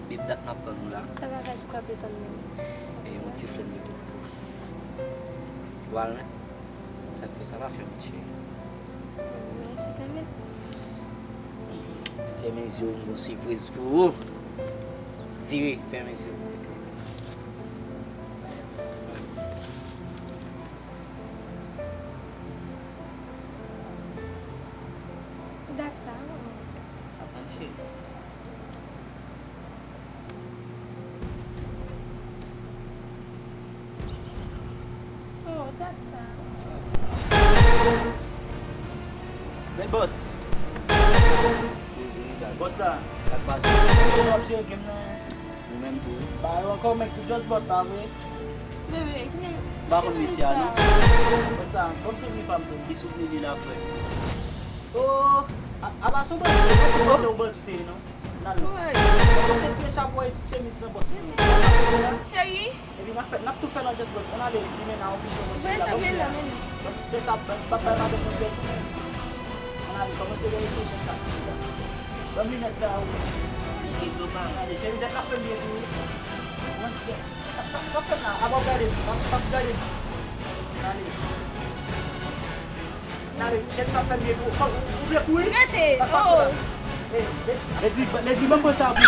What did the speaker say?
bib dat nap ton nou la. Sa ka fè sou kapitan men? E yon ti flem di pou. Wal men? Sa fè sa va fè mwen che. Mersi peme. Fè men zyo mwen sürpriz pou ou. Vire, fè men zyo. Dat sa? Atan che. Oh, dat sa. Men boss. Boss sa. Kat basi. Yon jè game nan. Nou menm tou. Ba yon kon mek just bot pa we. Bebe, kine? Bakon misya nou. Boss sa, kom souveni pam tou. Ki souveni li la fwe. Oh, aba sou bot. Boss yon bot te nou. Nan nou. Ouay. Boss yon tiye chapoy chemis nan boss. Chéri? Ebi nak tou fè nan just bot. On ale di men nan ofis. Vè sa men la men. Dè sa papa nan de moun fè. On ale komanse verification sa. Don mi met sa ou. Ki do man. Ale, chemis e ka fè mwen tou. Sa fè nan, aba gade. Sa gade. Ale. Nare, chemis sa fè mwen tou. Ouble pou yi? Gate! Oh! Le di mwen pou sa pou.